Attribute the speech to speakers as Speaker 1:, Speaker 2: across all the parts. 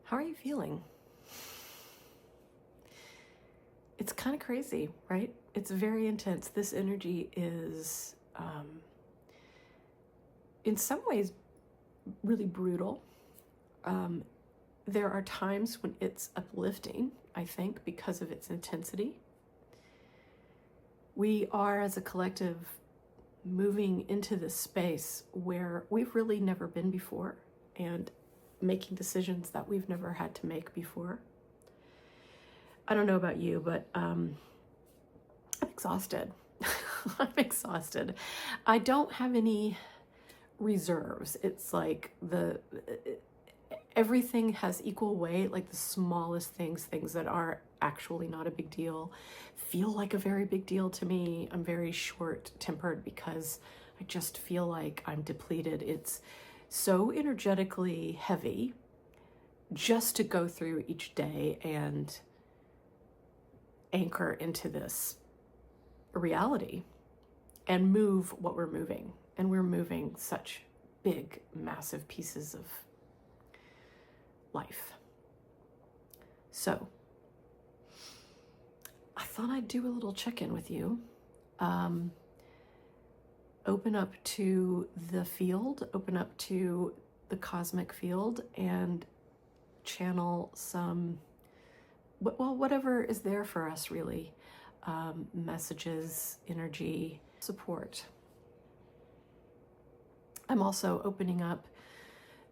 Speaker 1: How are you feeling? It's kind of crazy, right? It's very intense. This energy is, in some ways, really brutal. There are times when it's uplifting, I think, because of its intensity. We are, as a collective, moving into this space where we've really never been before and making decisions that we've never had to make before. I don't know about you, but I'm exhausted. I'm exhausted. I don't have any reserves. It's like everything has equal weight, like the smallest things that are actually not a big deal, feel like a very big deal to me. I'm very short-tempered because I just feel like I'm depleted. It's so energetically heavy just to go through each day and anchor into this reality and move what we're moving. And we're moving such big, massive pieces of life. So I thought I'd do a little check-in with you. Open up to the field, open up to the cosmic field, and channel some, well, whatever is there for us, really. Messages, energy, support. I'm also opening up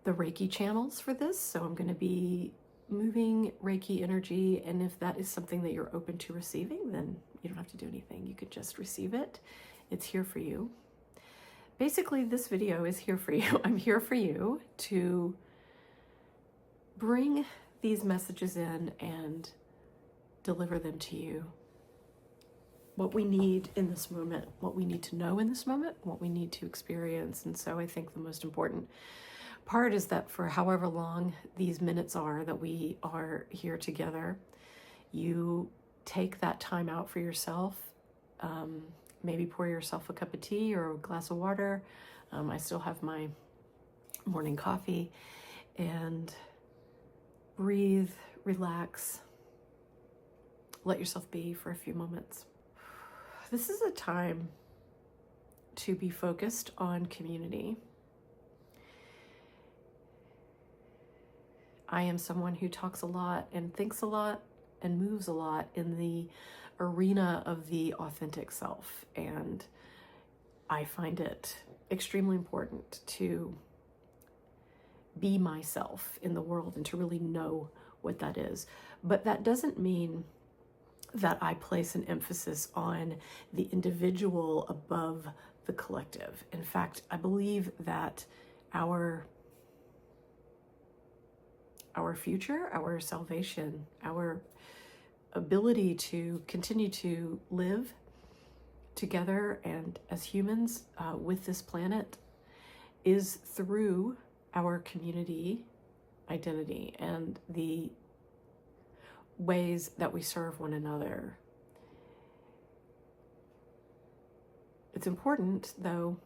Speaker 1: the Reiki channels for this, so I'm going to be moving Reiki energy, and if that is something that you're open to receiving, then you don't have to do anything. You could just receive it. It's here for you. Basically, this video is here for you. I'm here for you to bring these messages in and deliver them to you. What we need in this moment, what we need to know in this moment, what we need to experience. And so I think the most important part is that for however long these minutes are that we are here together, you take that time out for yourself. Maybe pour yourself a cup of tea or a glass of water. I still have my morning coffee, and breathe, relax, let yourself be for a few moments. This is a time to be focused on community. I am someone who talks a lot and thinks a lot and moves a lot in the arena of the authentic self, and I find it extremely important to be myself in the world and to really know what that is. But that doesn't mean that I place an emphasis on the individual above the collective. In fact, I believe that our future, our salvation, our ability to continue to live together and as humans with this planet is through our community identity and the ways that we serve one another. It's important, though,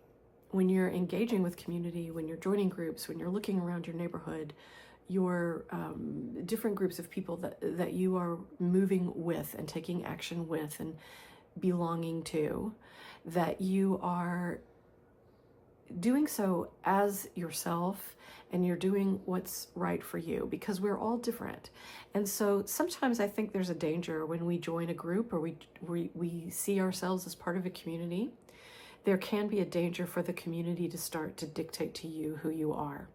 Speaker 1: when you're engaging with community, when you're joining groups, when you're looking around your neighborhood, your different groups of people that you are moving with and taking action with and belonging to, that you are doing so as yourself and you're doing what's right for you, because we're all different. And so sometimes I think there's a danger when we join a group or we see ourselves as part of a community. There can be a danger for the community to start to dictate to you who you are.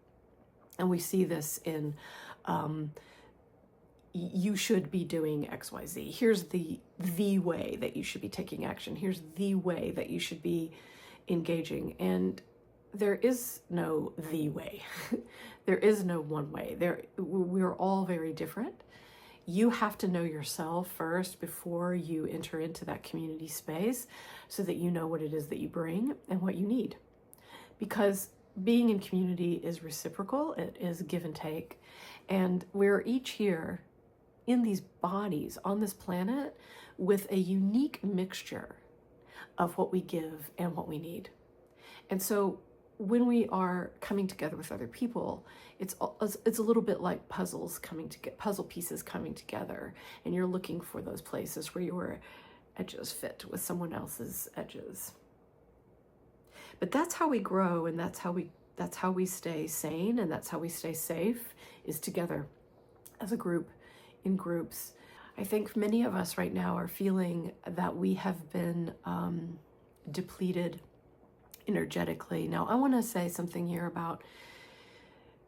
Speaker 1: And we see this in, you should be doing XYZ. Here's the way that you should be taking action. Here's the way that you should be engaging. And there is no the way. There is no one way. We're all very different. You have to know yourself first before you enter into that community space so that you know what it is that you bring and what you need. Because being in community is reciprocal, it is give and take. And we're each here in these bodies on this planet with a unique mixture of what we give and what we need. And so when we are coming together with other people, it's a little bit like puzzles coming to get puzzle pieces coming together, and you're looking for those places where your edges fit with someone else's edges. But that's how we grow, and that's how we stay sane, and that's how we stay safe, is together as a group, in groups. I think many of us right now are feeling that we have been depleted energetically. Now, I want to say something here about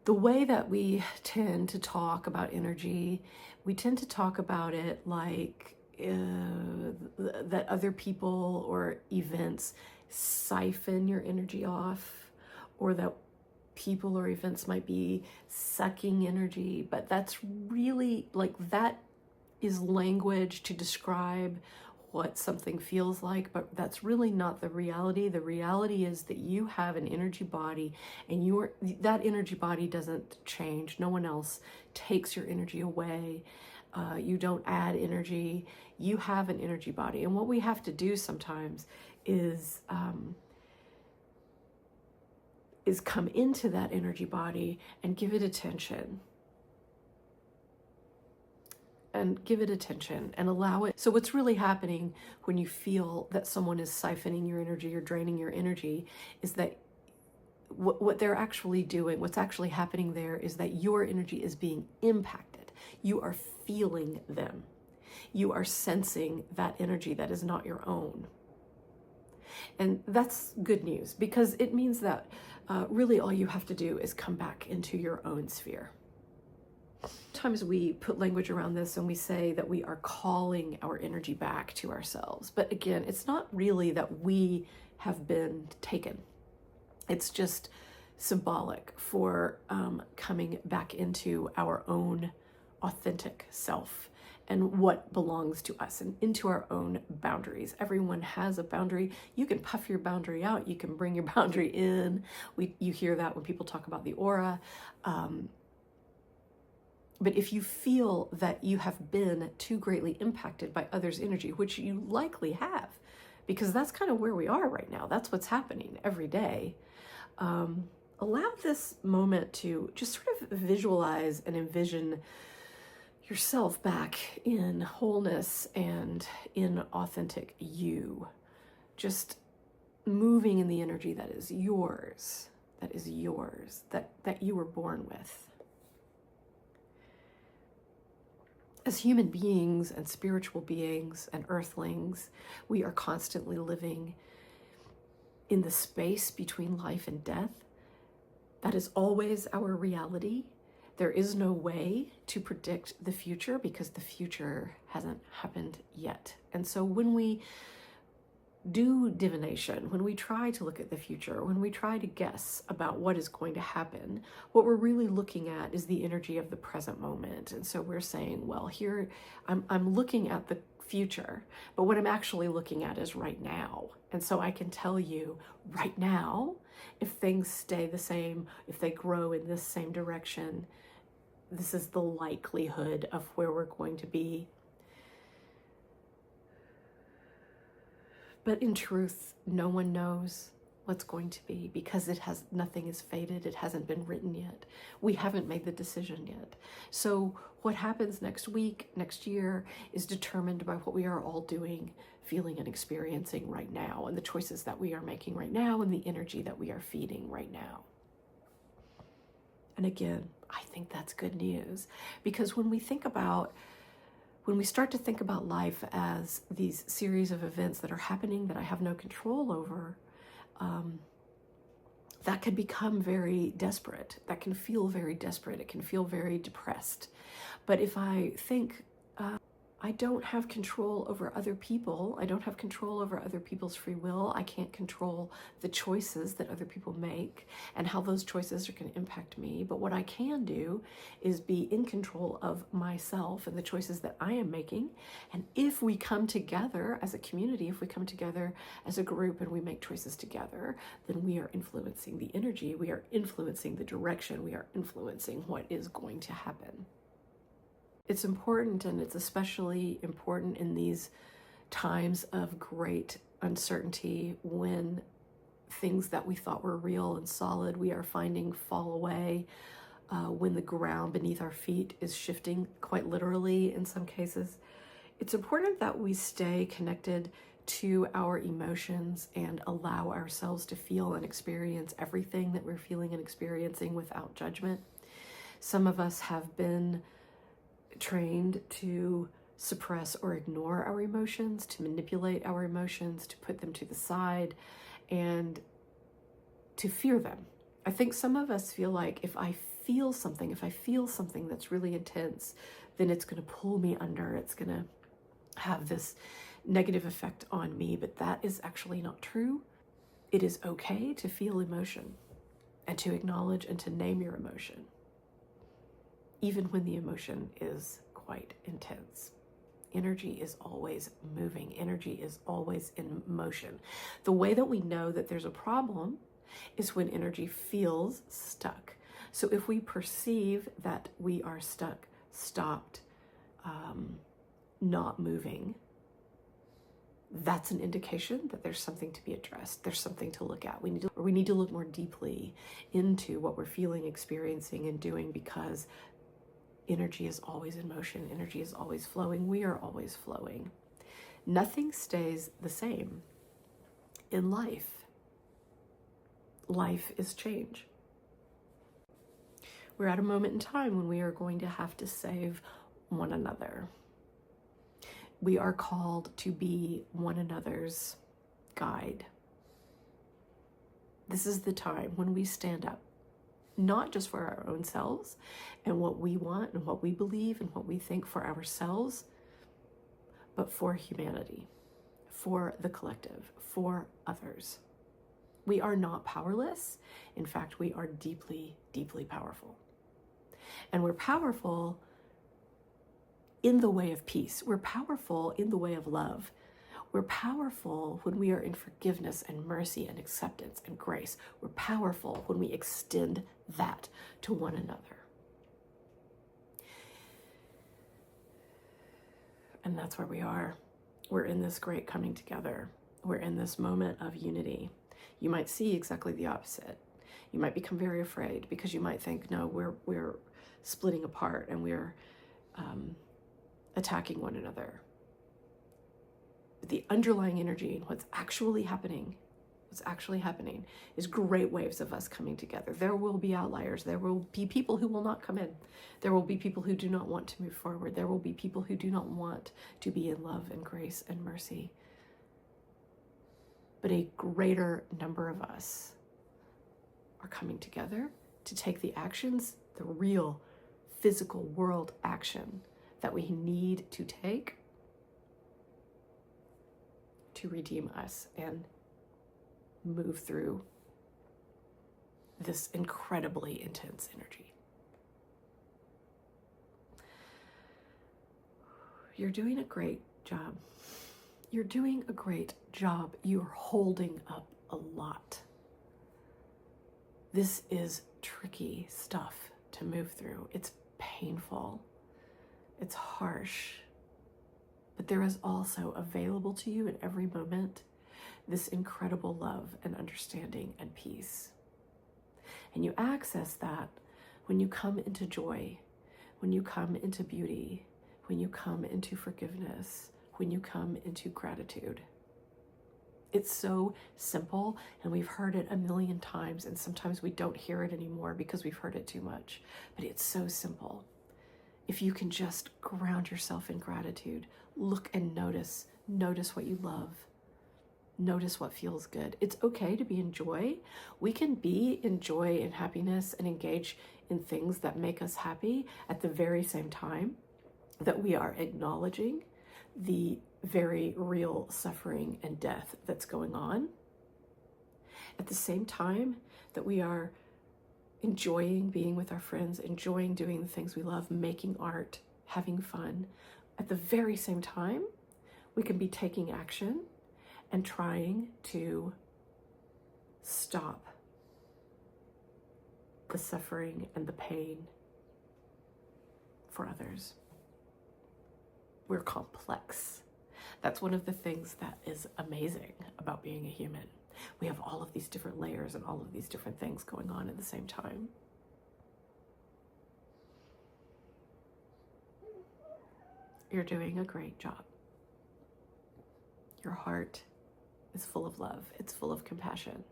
Speaker 1: the way that we tend to talk about energy. We tend to talk about it like that other people or events siphon your energy off, or that people or events might be sucking energy. But that's really, like, that is language to describe what something feels like, but that's really not the reality. The reality is that you have an energy body, and that energy body doesn't change. No one else takes your energy away. You don't add energy. You have an energy body, and what we have to do sometimes is come into that energy body and give it attention. And give it attention and allow it. So what's really happening when you feel that someone is siphoning your energy or draining your energy is that what they're actually doing, what's actually happening there, is that your energy is being impacted. You are feeling them. You are sensing that energy that is not your own. And that's good news, because it means that really all you have to do is come back into your own sphere. Sometimes we put language around this and we say that we are calling our energy back to ourselves. But again, it's not really that we have been taken. It's just symbolic for coming back into our own authentic self and what belongs to us, and into our own boundaries. Everyone has a boundary. You can puff your boundary out. You can bring your boundary in. You hear that when people talk about the aura. But if you feel that you have been too greatly impacted by others' energy, which you likely have, because that's kind of where we are right now, that's what's happening every day, allow this moment to just sort of visualize and envision yourself back in wholeness and in authentic you, just moving in the energy that is yours, that you were born with. As human beings and spiritual beings and earthlings, we are constantly living in the space between life and death. That is always our reality. There is no way to predict the future, because the future hasn't happened yet. And so when we do divination, when we try to look at the future, when we try to guess about what is going to happen, what we're really looking at is the energy of the present moment. And so we're saying, well, here I'm looking at the future, but what I'm actually looking at is right now. And so I can tell you right now, if things stay the same, if they grow in this same direction, this is the likelihood of where we're going to be. But in truth, no one knows what's going to be, because nothing is fated. It hasn't been written yet. We haven't made the decision yet. So what happens next week, next year, is determined by what we are all doing, feeling, and experiencing right now, and the choices that we are making right now, and the energy that we are feeding right now. And again, I think that's good news, because when we start to think about life as these series of events that are happening that I have no control over, that can become very desperate. That can feel very desperate. It can feel very depressed. But if I think, I don't have control over other people, I don't have control over other people's free will, I can't control the choices that other people make and how those choices are going to impact me. But what I can do is be in control of myself and the choices that I am making. And if we come together as a community, if we come together as a group and we make choices together, then we are influencing the energy, we are influencing the direction, we are influencing what is going to happen. It's important, and it's especially important in these times of great uncertainty, when things that we thought were real and solid, we are finding fall away when the ground beneath our feet is shifting, quite literally in some cases. It's important that we stay connected to our emotions and allow ourselves to feel and experience everything that we're feeling and experiencing without judgment. Some of us have been trained to suppress or ignore our emotions, to manipulate our emotions, to put them to the side, and to fear them. I think some of us feel like if I feel something that's really intense, then it's going to pull me under, it's going to have this negative effect on me, but that is actually not true. It is okay to feel emotion and to acknowledge and to name your emotion, even when the emotion is quite intense. Energy is always moving. Energy is always in motion. The way that we know that there's a problem is when energy feels stuck. So if we perceive that we are stuck, stopped, not moving, that's an indication that there's something to be addressed. There's something to look at. We need to look more deeply into what we're feeling, experiencing, and doing, because energy is always in motion. Energy is always flowing. We are always flowing. Nothing stays the same in life. Life is change. We're at a moment in time when we are going to have to save one another. We are called to be one another's guide. This is the time when we stand up, not just for our own selves and what we want and what we believe and what we think for ourselves, but for humanity, for the collective, for others. We are not powerless. In fact, we are deeply, deeply powerful. And we're powerful in the way of peace. We're powerful in the way of love. We're powerful when we are in forgiveness and mercy and acceptance and grace. We're powerful when we extend that to one another. And that's where we are. We're in this great coming together. We're in this moment of unity. You might see exactly the opposite. You might become very afraid because you might think, no, we're splitting apart and we're attacking one another. But the underlying energy and what's actually happening is great waves of us coming together. There will be outliers. There will be people who will not come in. There will be people who do not want to move forward. There will be people who do not want to be in love and grace and mercy. But a greater number of us are coming together to take the actions, the real physical world action that we need to take to redeem us and move through this incredibly intense energy. You're doing a great job. You're doing a great job. You're holding up a lot. This is tricky stuff to move through. It's painful. It's harsh. But there is also available to you in every moment this incredible love and understanding and peace. And you access that when you come into joy, when you come into beauty, when you come into forgiveness, when you come into gratitude. It's so simple, and we've heard it a million times, and sometimes we don't hear it anymore because we've heard it too much. But it's so simple. If you can just ground yourself in gratitude, look and notice what you love. Notice what feels good. It's okay to be in joy. We can be in joy and happiness and engage in things that make us happy at the very same time that we are acknowledging the very real suffering and death that's going on. At the same time that we are enjoying being with our friends, enjoying doing the things we love, making art, having fun. At the very same time, we can be taking action and trying to stop the suffering and the pain for others. We're complex. That's one of the things that is amazing about being a human. We have all of these different layers and all of these different things going on at the same time. You're doing a great job. Your heart is full of love. It's full of compassion.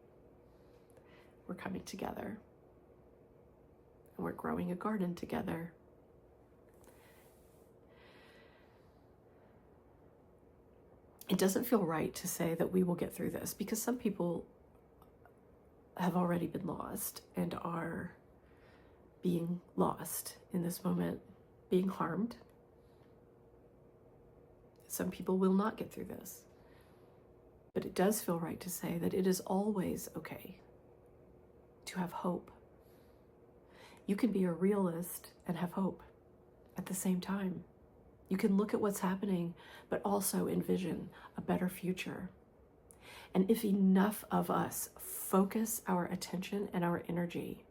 Speaker 1: We're coming together. And we're growing a garden together. It doesn't feel right to say that we will get through this, because some people have already been lost and are being lost in this moment, being harmed. Some people will not get through this. But it does feel right to say that it is always okay to have hope. You can be a realist and have hope at the same time. You can look at what's happening, but also envision a better future. And if enough of us focus our attention and our energy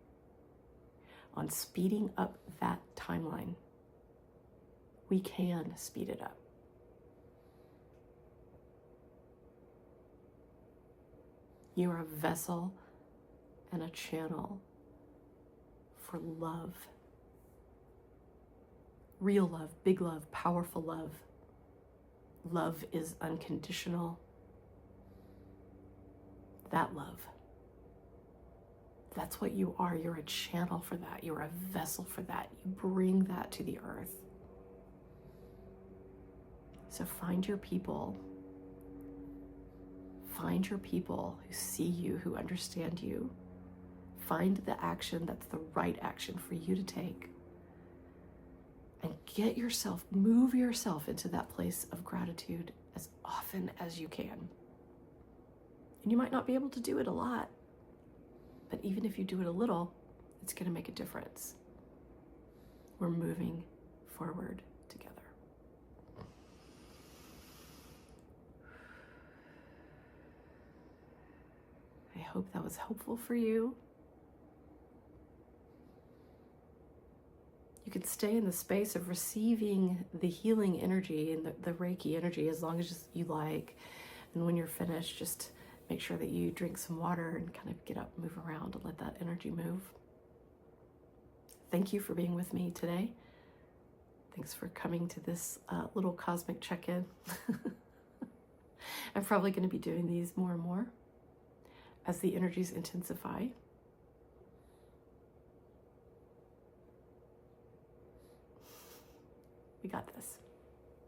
Speaker 1: on speeding up that timeline, we can speed it up. You are a vessel and a channel for love. Real love, big love, powerful love. Love is unconditional. That love. That's what you are. You're a channel for that. You're a vessel for that. You bring that to the earth. So find your people. Find your people who see you, who understand you. Find the action that's the right action for you to take. And move yourself into that place of gratitude as often as you can. And you might not be able to do it a lot, but even if you do it a little, it's going to make a difference. We're moving forward together. I hope that was helpful for you. You can stay in the space of receiving the healing energy and the Reiki energy as long as you like. And when you're finished, just make sure that you drink some water and kind of get up, move around, and let that energy move. Thank you for being with me today. Thanks for coming to this little cosmic check-in. I'm probably going to be doing these more and more as the energies intensify. We got this.